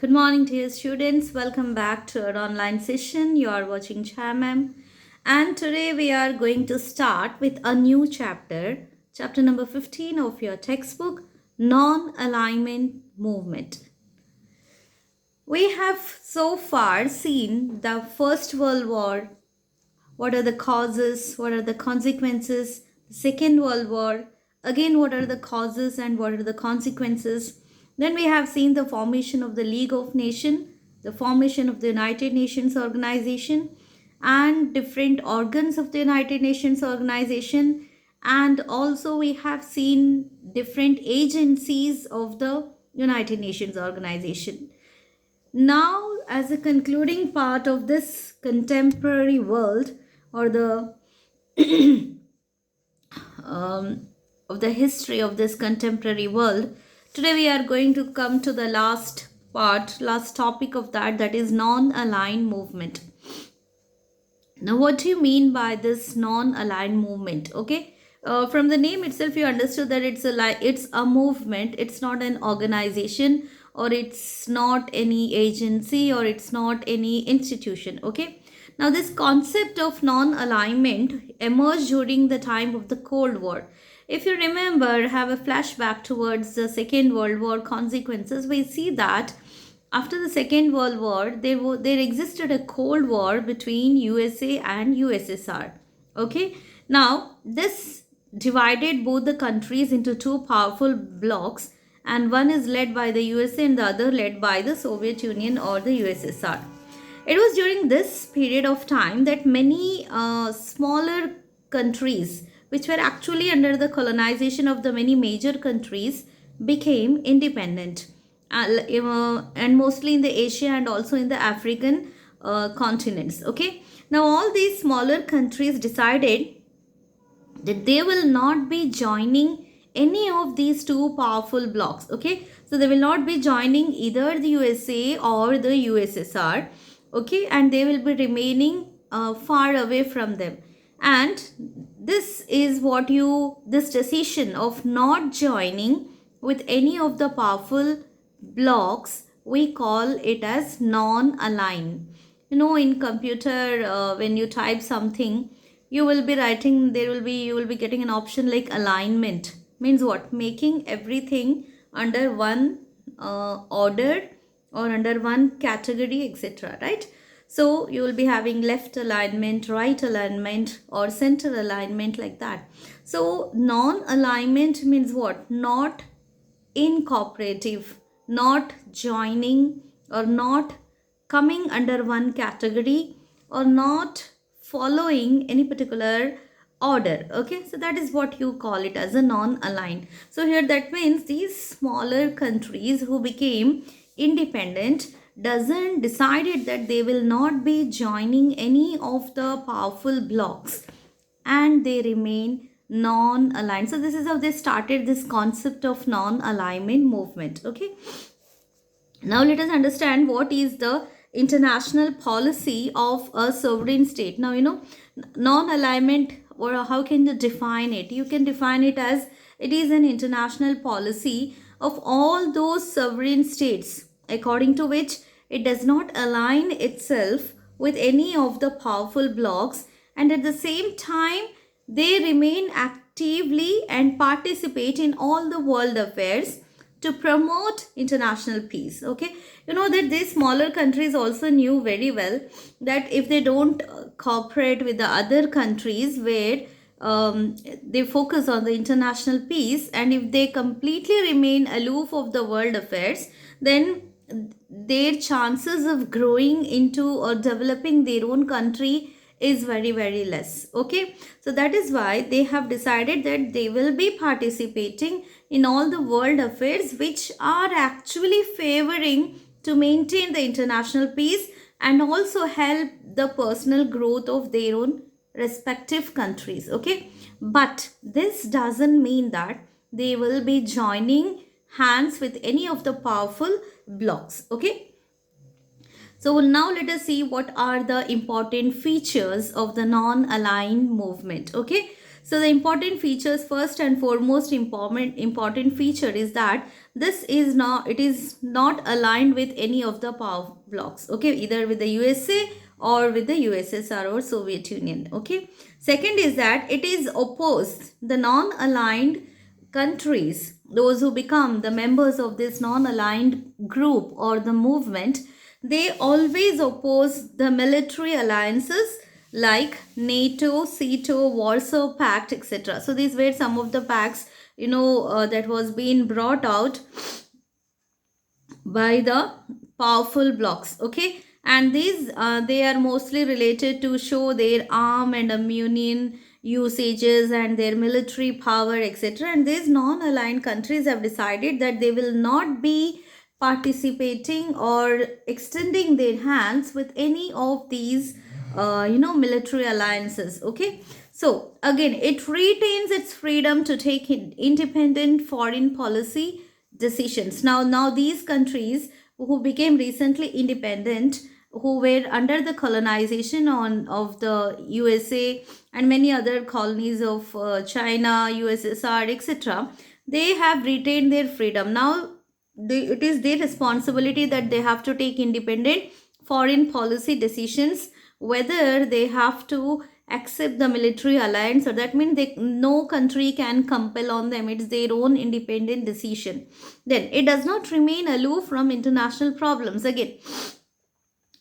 Good morning, dear students. Welcome back to our online session. You are watching Chamam. And today we are going to start with a new chapter, chapter number 15 of your textbook, Non-Alignment Movement. We have so far seen the First World War. What are the causes? What are the consequences? The Second World War. Again, what are the causes and what are the consequences? Then we have seen the formation of the League of Nations, the formation of the United Nations Organization, and different organs of the United Nations Organization. And also we have seen different agencies of the United Nations Organization. Now, as a concluding part of this contemporary world, or the of the history of this contemporary world, today we are going to come to the last topic of that is non-aligned movement. Now, what do you mean by this non-aligned movement? Okay, from the name itself, you understood that it's a movement. It's not an organization, or it's not any agency, or it's not any institution. Okay. Now, this concept of non-alignment emerged during the time of the Cold War. If you remember, have a flashback towards the Second World War consequences, we see that after the Second World War, there existed a Cold War between USA and USSR. Okay, now this divided both the countries into two powerful blocs, and one is led by the USA and the other led by the Soviet Union or the USSR. It was during this period of time that many smaller countries, which were actually under the colonization of the many major countries, became independent. And mostly in the Asia and also in the African continents. Okay. Now, all these smaller countries decided that they will not be joining any of these two powerful blocs. Okay. So, they will not be joining either the USA or the USSR. Okay. And they will be remaining far away from them. And this is this decision of not joining with any of the powerful blocks, we call it as non-aligned. In computer, when you type something, you will be getting an option like alignment. Means what? Making everything under one order or under one category, etc. Right? So you will be having left alignment, right alignment, or center alignment, like that. So non-alignment means what? Not incooperative, not joining, or not coming under one category, or not following any particular order. Okay, so that is what you call it as a non-aligned. So here that means these smaller countries who became independent doesn't decided that they will not be joining any of the powerful blocks, and they remain non-aligned. So this is how they started this concept of non-alignment movement. Okay. Now let us understand what is the international policy of a sovereign state. Now, non-alignment, or how can you define it? You can define it as it is an international policy of all those sovereign states according to which it does not align itself with any of the powerful blocs, and at the same time they remain actively and participate in all the world affairs to promote international peace. Okay, that these smaller countries also knew very well that if they don't cooperate with the other countries where they focus on the international peace, and if they completely remain aloof of the world affairs, then their chances of growing into or developing their own country is very, very less. Okay, so that is why they have decided that they will be participating in all the world affairs which are actually favoring to maintain the international peace and also help the personal growth of their own respective countries. Okay, but this doesn't mean that they will be joining hands with any of the powerful blocks. Okay, so now let us see what are the important features of the non-aligned movement. Okay, So the important features, first and foremost important feature is that it is not aligned with any of the power blocks, okay, either with the USA or with the USSR or Soviet Union, okay. Second is that it is opposed, the non-aligned countries, those who become the members of this non-aligned group or the movement, they always oppose the military alliances like NATO, CETO, Warsaw Pact, etc. So these were some of the pacts, that was being brought out by the powerful blocks, okay. And these they are mostly related to show their arm and ammunition usages and their military power, etc. And these non-aligned countries have decided that they will not be participating or extending their hands with any of these military alliances, okay. So again, it retains its freedom to take independent foreign policy decisions. Now these countries who became recently independent, who were under the colonization of the USA and many other colonies of China, USSR, etc., they have retained their freedom. Now it is their responsibility that they have to take independent foreign policy decisions, whether they have to accept the military alliance, or that means no country can compel on them. It's their own independent decision. Then it does not remain aloof from international problems. Again,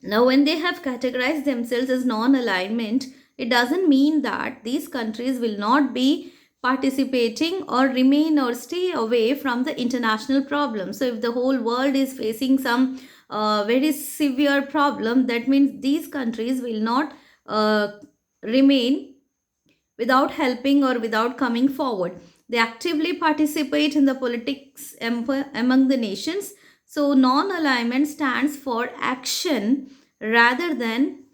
now when they have categorized themselves as non-alignment, it doesn't mean that these countries will not be participating or remain or stay away from the international problem. So if the whole world is facing some very severe problem, that means these countries will not remain without helping or without coming forward. They actively participate in the politics among the nations. So non-alignment stands for action rather than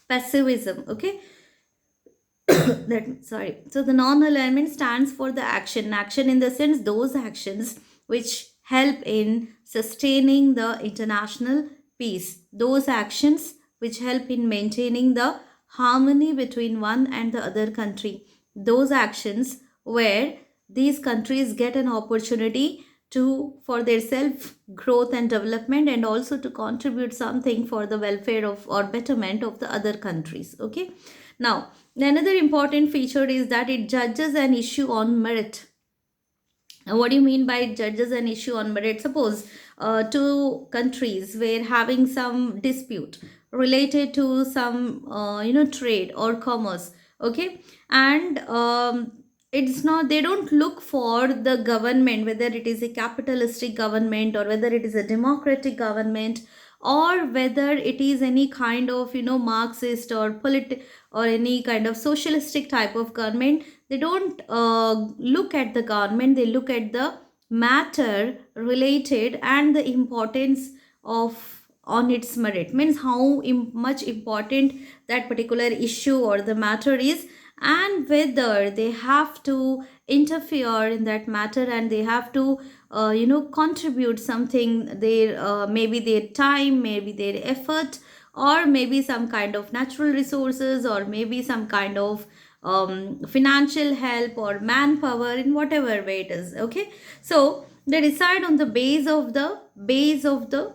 passivism, okay. So the non-alignment stands for the action in the sense those actions which help in sustaining the international peace, those actions which help in maintaining the harmony between one and the other country, those actions where these countries get an opportunity to for their self growth and development, and also to contribute something for the welfare of or betterment of the other countries, okay. Now another important feature is that it judges an issue on merit. Now, what do you mean by it judges an issue on merit? Suppose two countries were having some dispute related to some trade or commerce, okay. And it's not, they don't look for the government, whether it is a capitalistic government or whether it is a democratic government, or whether it is any kind of Marxist or or any kind of socialistic type of government. They don't look at the government, they look at the matter related and the importance of on its merit, means how much important that particular issue or the matter is, and whether they have to interfere in that matter and they have to contribute something, their maybe their time, maybe their effort, or maybe some kind of natural resources, or maybe some kind of financial help or manpower, in whatever way it is, okay. So they decide on the base of the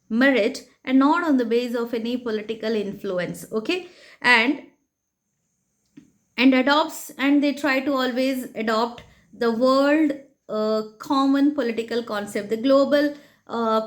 merit and not on the base of any political influence, okay. And adopts, and they try to always adopt the world common political concept, the global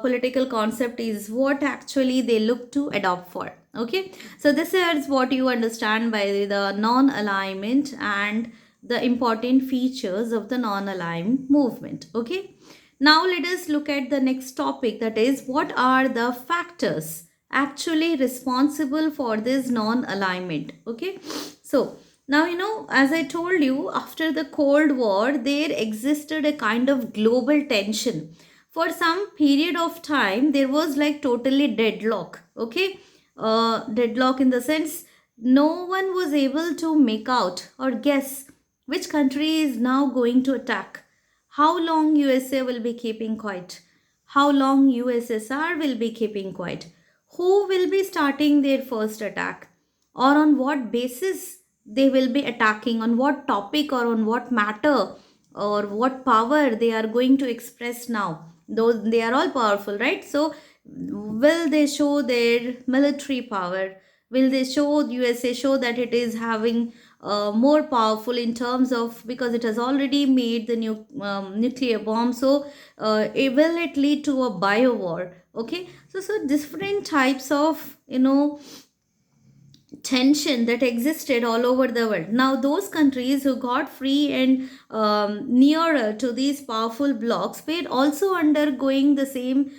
political concept is what actually they look to adopt for, okay. So this is what you understand by the non-alignment and the important features of the non-aligned movement, okay. Now let us look at the next topic, that is what are the factors actually responsible for this non-alignment, okay. So now, as I told you, after the Cold War, there existed a kind of global tension. For some period of time, there was like totally deadlock, okay? Deadlock in the sense no one was able to make out or guess which country is now going to attack. How long USA will be keeping quiet? How long USSR will be keeping quiet? Who will be starting their first attack? Or on what basis they will be attacking, on what topic or on what matter or what power they are going to express now. Though they are all powerful, right? So will they show their military power? Will they show, USA show that it is having more powerful in terms of, because it has already made the nuclear bomb. So will it lead to a bio war? Okay, so different types of tension that existed all over the world. Now, those countries who got free and nearer to these powerful blocs were also undergoing the same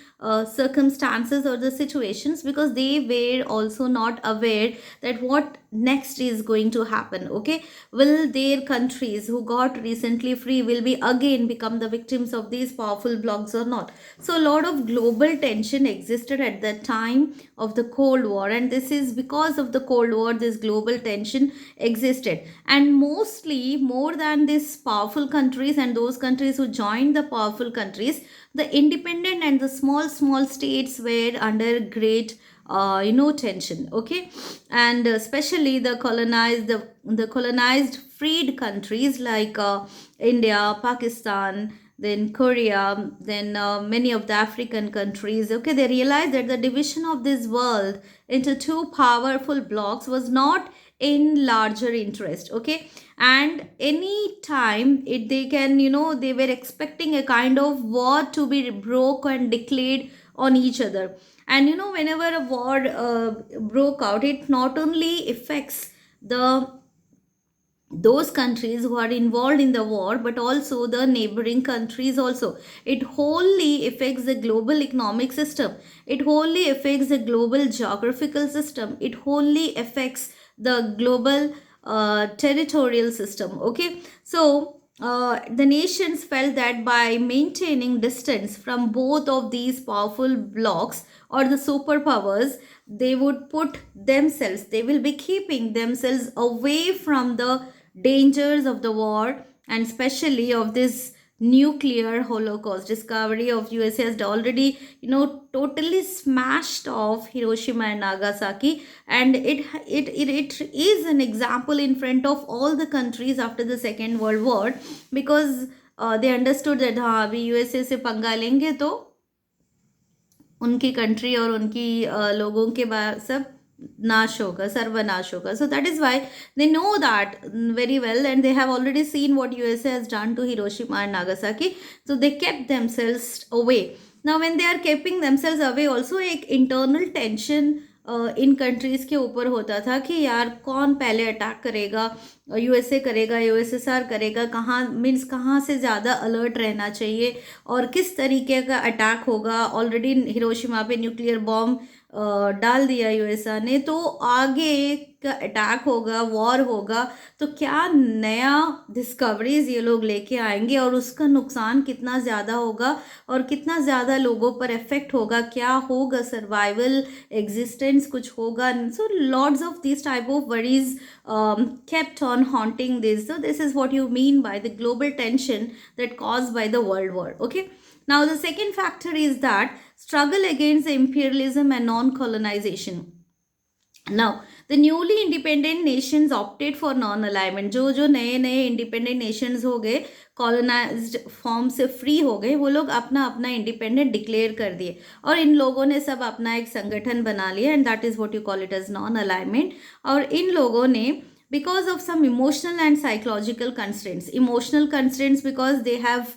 circumstances or the situations, because they were also not aware that what next is going to happen. Okay, will their countries who got recently free will be again become the victims of these powerful blocs or not? So, a lot of global tension existed at that time of the Cold War, and this is because of the Cold War this global tension existed. And mostly, more than these powerful countries and those countries who joined the powerful countries, the independent and the small states were under great tension. Okay, and especially the colonized freed countries like India, Pakistan, then Korea, then many of the African countries. Okay, they realized that the division of this world into two powerful blocks was not in larger interest. Okay, and any time they can, they were expecting a kind of war to be broke and declared on each other. And whenever a war broke out, it not only affects the those countries who are involved in the war, but also the neighboring countries also. It wholly affects the global economic system, it wholly affects the global geographical system, it wholly affects the global territorial system. Okay, so the nations felt that by maintaining distance from both of these powerful blocs or the superpowers, they would put themselves, they will be keeping themselves away from the dangers of the war, and especially of this nuclear holocaust. Discovery of USA has already totally smashed off Hiroshima and Nagasaki, and it is an example in front of all the countries after the Second World War, because they understood that हाँ अभी USA से पंगा लेंगे तो उनकी country और उनकी लोगों के सब नाश होगा, सर्वनाश होगा. So that is why they know that very well, and they have already seen what USA has done to Hiroshima and Nagasaki. So they kept themselves away. Now when they are keeping themselves away, also एक internal tension इन countries के ऊपर होता था कि यार कौन पहले attack करेगा, यूएसए करेगा, यूएसएसआर करेगा, कहाँ से ज़्यादा अलर्ट रहना चाहिए और किस तरीके का अटैक होगा. ऑलरेडी हिरोशिमा पे न्यूक्लियर बॉम्ब डाल दिया यूएसए ने, तो आगे का अटैक होगा, वॉर होगा, तो क्या नया डिस्कवरीज ये लोग लेके आएंगे और उसका नुकसान कितना ज़्यादा होगा और कितना ज़्यादा लोगों पर इफेक्ट होगा, क्या होगा, सर्वाइवल, एग्जिस्टेंस कुछ होगा. So lots of this type of worries kept on haunting this. So this is what you mean by the global tension that caused by the world war. Okay, now the second factor is that struggle against the imperialism and non-colonization. Now the newly independent nations opted for non-alignment. जो नए नए independent nations हो गए, colonized form से free हो गए, वो लोग अपना अपना इंडिपेंडेंट डिक्लेयर कर दिए और इन लोगों ने सब अपना एक संगठन बना लिया, and that is what you call it as non alignment. और इन लोगों ने, because of some emotional and psychological constraints because they have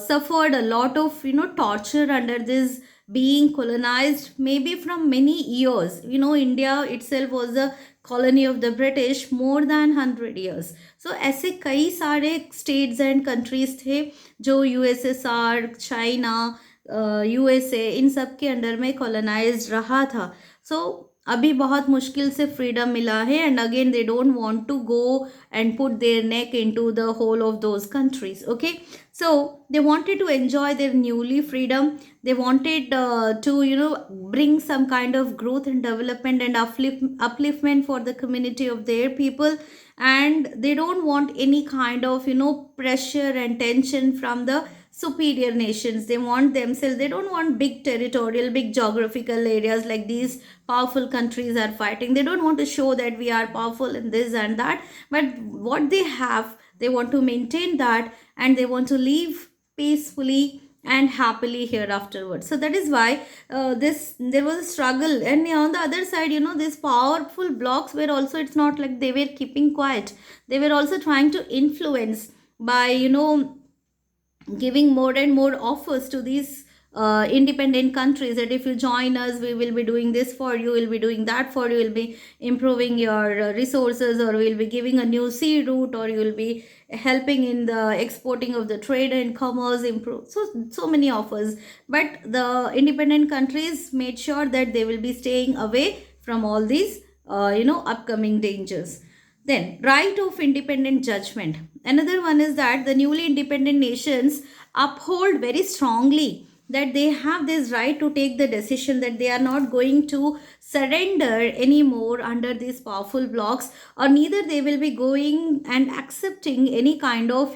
suffered a lot of torture under this being colonized, maybe from many years. India itself was a colony of the British more than 100 years. So ऐसे कई सारे states and countries थे जो USSR, China, USA इन सब के under में colonized रहा था. So अभी बहुत मुश्किल से फ्रीडम मिला है, and again they don't want to go and put their neck into the hole of those countries. Okay, so they wanted to enjoy their newly freedom. They wanted to bring some kind of growth and development and upliftment for the community of their people, and they don't want any kind of pressure and tension from the superior nations. They want themselves, they don't want big territorial, big geographical areas like these powerful countries are fighting. They don't want to show that we are powerful in this and that, but what they have, they want to maintain that, and they want to live peacefully and happily here afterwards. So that is why this there was a struggle. And on the other side, these powerful blocks were also, it's not like they were keeping quiet. They were also trying to influence by giving more and more offers to these independent countries, that if you join us, we will be doing this for you, we'll be doing that for you, we'll be improving your resources, or we'll be giving a new sea route, or you will be helping in the exporting of the trade and commerce, improve, so many offers. But the independent countries made sure that they will be staying away from all these upcoming dangers. Then, right of independent judgment. Another one is that the newly independent nations uphold very strongly that they have this right to take the decision, that they are not going to surrender anymore under these powerful blocks, or neither they will be going and accepting any kind of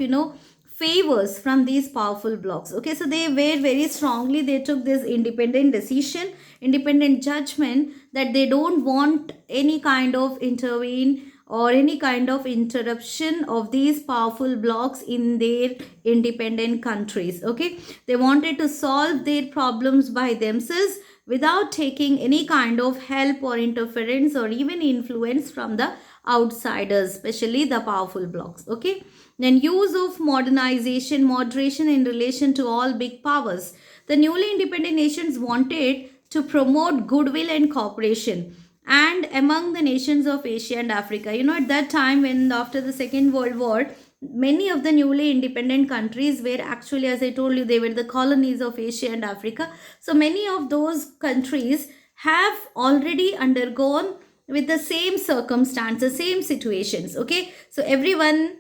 favors from these powerful blocks. Okay, so they were very strongly, they took this independent decision, independent judgment, that they don't want any kind of intervene or any kind of interruption of these powerful blocks in their independent countries. Okay, they wanted to solve their problems by themselves without taking any kind of help or interference or even influence from the outsiders, especially the powerful blocks. Okay, then use of modernization, moderation in relation to all big powers. The newly independent nations wanted to promote goodwill and cooperation and among the nations of Asia and Africa. At that time, when after the Second World War, many of the newly independent countries were actually, as I told you, they were the colonies of Asia and Africa. So many of those countries have already undergone with the same circumstances, same situations. Okay, so everyone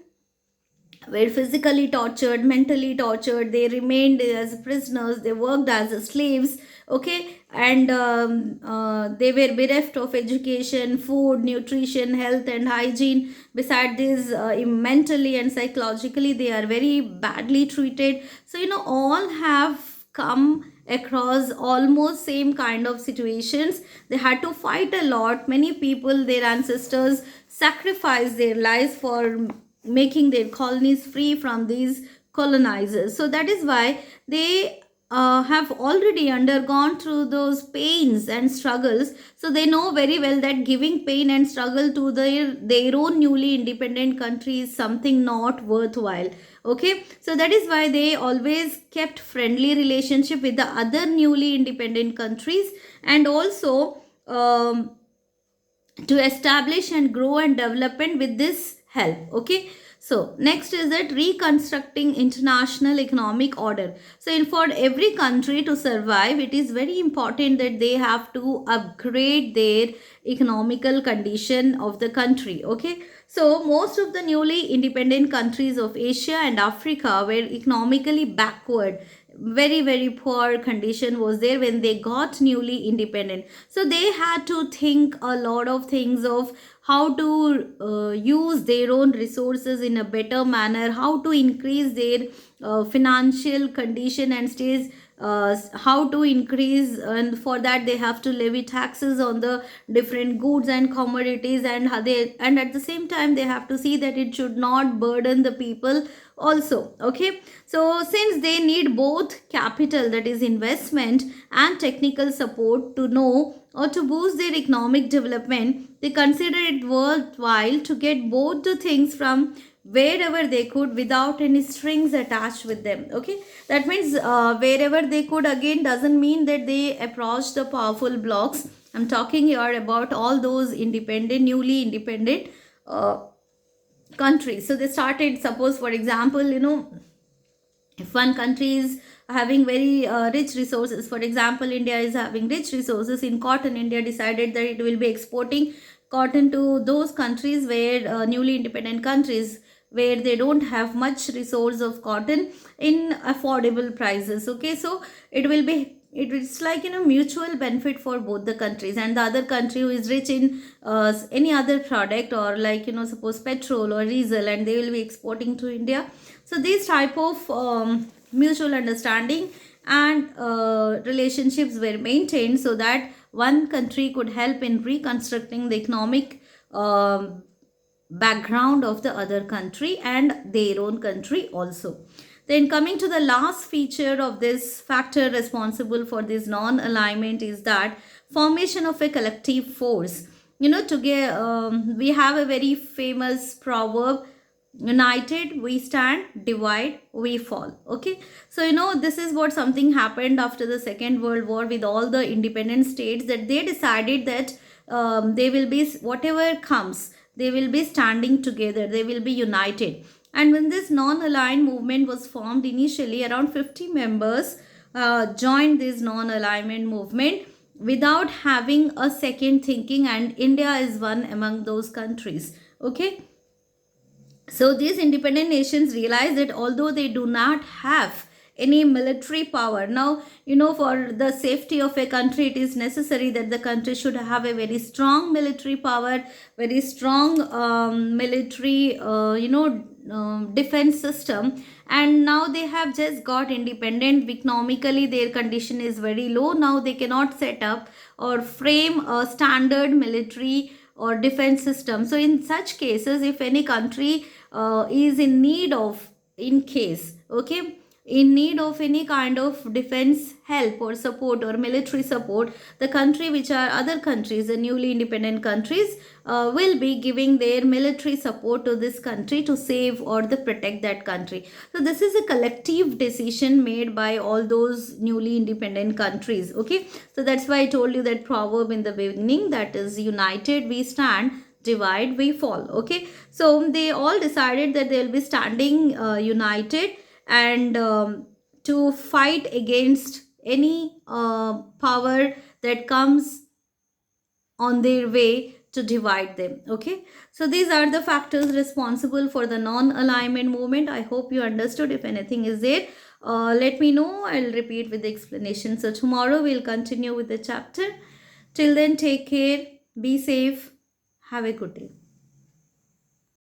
were physically tortured, mentally tortured, they remained as prisoners, they worked as slaves. Okay, and they were bereft of education, food, nutrition, health and hygiene. Beside this, mentally and psychologically they are very badly treated. So all have come across almost same kind of situations. They had to fight a lot. Many people, their ancestors, sacrificed their lives for making their colonies free from these colonizers. So that is why they have already undergone through those pains and struggles. So they know very well that giving pain and struggle to their own newly independent country is something not worthwhile. Okay, so that is why they always kept friendly relationship with the other newly independent countries, and also to establish and grow and development with this help. Okay, so next is that reconstructing international economic order. So for every country to survive, it is very important that they have to upgrade their economical condition of the country. Okay, so most of the newly independent countries of Asia and Africa were economically backward. Very poor condition was there when they got newly independent. So they had to think a lot of things of how to use their own resources in a better manner, how to increase their financial condition and stage, how to increase, and for that they have to levy taxes on the different goods and commodities, and and at the same time they have to see that it should not burden the people also. Okay, so since they need both capital, that is investment, and technical support to know or to boost their economic development, they consider it worthwhile to get both the things from wherever they could without any strings attached with them. Okay, that means wherever they could, again doesn't mean that they approach the powerful blocks. I'm talking here about all those newly independent countries. So they started, suppose for example, if one country is having very rich resources, for example India is having rich resources in cotton, India decided that it will be exporting cotton to those countries where newly independent countries where they don't have much resource of cotton in affordable prices. Okay, so it's like mutual benefit for both the countries, and the other country who is rich in any other product, or like suppose petrol or diesel, and they will be exporting to India. So these type of mutual understanding and relationships were maintained so that one country could help in reconstructing the economic background of the other country and their own country also. Then coming to the last feature of this factor responsible for this non-alignment is that formation of a collective force. Together we have a very famous proverb: united we stand, divide we fall. Okay, so this is what something happened after the Second World War with all the independent states, that they decided that they will be, whatever comes, they will be standing together, they will be united. And when this non-aligned movement was formed, initially around 50 members joined this non-alignment movement without having a second thinking, and India is one among those countries. Okay, so these independent nations realize that although they do not have any military power, now for the safety of a country, it is necessary that the country should have a very strong military power, very strong military defense system. And now they have just got independent. Economically their condition is very low. Now they cannot set up or frame a standard military or defense system. So in such cases, if any country is in need of, in case, okay, in need of any kind of defense help or support or military support, the country, which are other countries, the newly independent countries, will be giving their military support to this country to save or to protect that country. So this is a collective decision made by all those newly independent countries. Okay, so that's why I told you that proverb in the beginning, that is united we stand, divide we fall. Okay, so they all decided that they will be standing united and to fight against any power that comes on their way to divide them. Okay, so these are the factors responsible for the non-alignment movement. I hope you understood. If anything is there, let me know. I'll repeat with the explanation. So tomorrow we'll continue with the chapter. Till then, take care, be safe, have a good day.